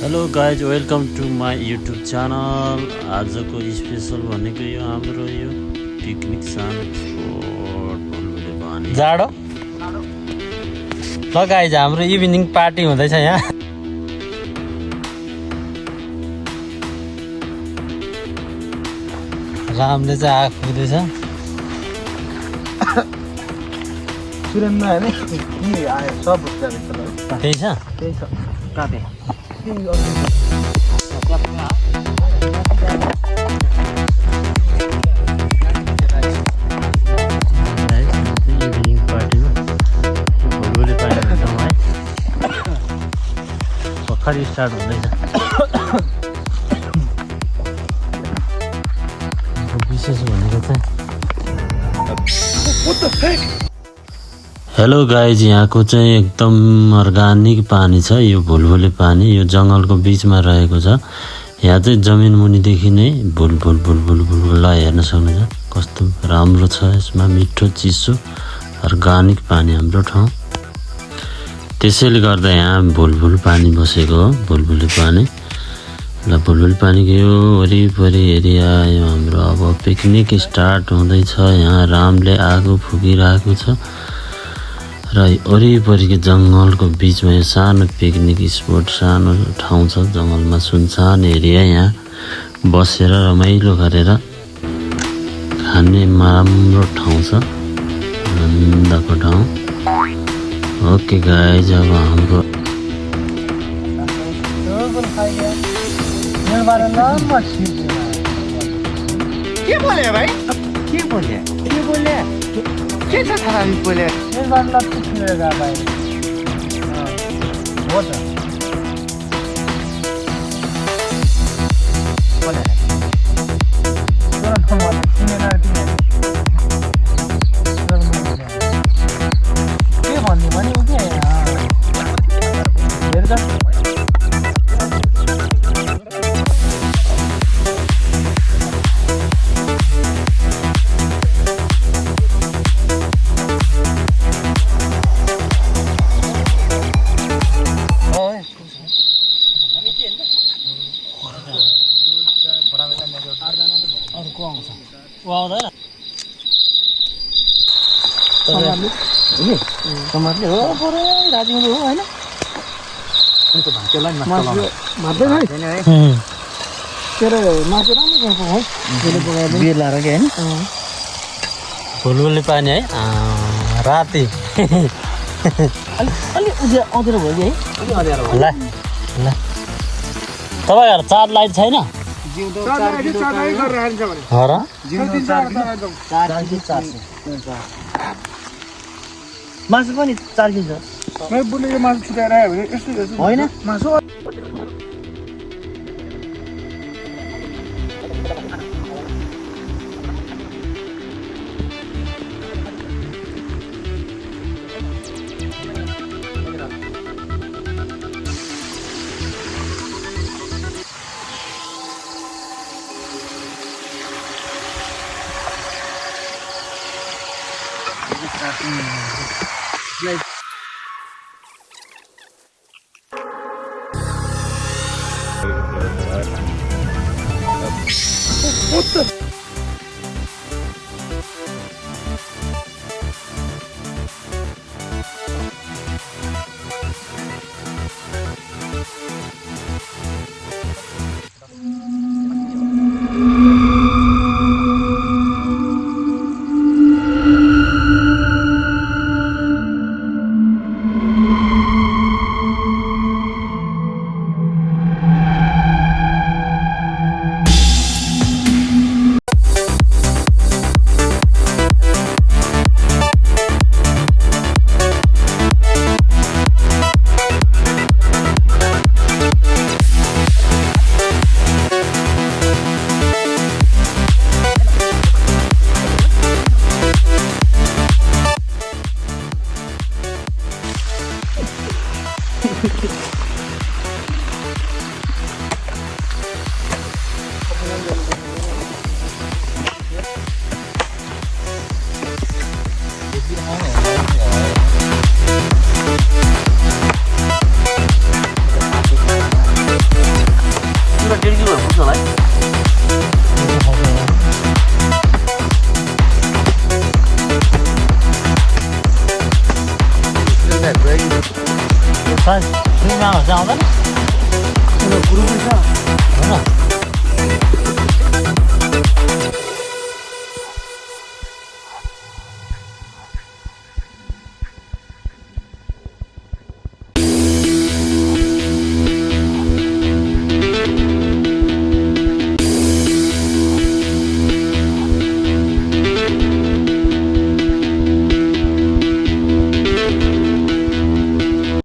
Hello guys welcome to my YouTube channel. आजको special भनेको यो हाम्रो यो पिकनिक सानो स्पोट जाडो ल गाइज हाम्रो इभिनिङ पार्टी हुँदैछ यहाँ। रामले चाहिँ आँख पुग्दैछ। सुरेनमा हैन सब त्यही छ काटे इभिनिङ पार्टीमा भोलि पार्टी हुन्छौँ है। भर्खर स्टार्ट हुँदैछ। विशेष भनेको चाहिँ हेलो गाइज, यहाँको चाहिँ एकदम अर्ग्यानिक पानी छ। यो भुलभुले पानी यो जङ्गलको बिचमा रहेको छ। यहाँ चाहिँ जमिन मुनिदेखि नै भुलभुल भुलभुल भुलभुललाई हेर्न सक्नुहुन्छ। कस्तो राम्रो छ, यसमा मिठो चिसो अर्ग्यानिक पानी हाम्रो ठाउँ। त्यसैले गर्दा यहाँ भुलभुल पानी बसेको हो, भुलभुले पानी। ल भुलभुल पानीको यो वरिपरि एरिया यो हाम्रो अब पिकनिक स्टार्ट हुँदैछ। यहाँ रामले आगो फुकिरहेको छ र वरिपरिको जङ्गलको बिचमा यो सानो पिकनिक स्पोट, सानो ठाउँ छ। जङ्गलमा सुनसान एरिया, यहाँ बसेर रमाइलो गरेर खाने राम्रो ठाउँ छ, आनन्दको ठाउँ। ओके गाइज, अब हाम्रो के बोले भाइ? के बोले? के बोले? के छ खराबी बोले? निर्माण लट्टु फिरेर गयो भाइ। हो त बोले तर मलाई किनेर दिने के भन्ने भने उ के हेर त समाजले हो परे राजीले हो हैन अन्त भातेलाई मात्रै है तेरो मासु राम्रो गर्छ है त्यसले पकाएर बियर लाएर के हैन भुलभुले पानी है राति अलि उज्या अँधेरो भयो कि है अलि अँधेरो ल ल तपाईँहरू चार लाइट छैन हो र? मासु पनि 4 किलो छ। मैले बुलेको मासु छुटाएर आयो भने यस्तो होइन मासु किलोहरू पुग्छ होला है साइज 3 मा चाहिँ आउँदैन गुरु छ होइन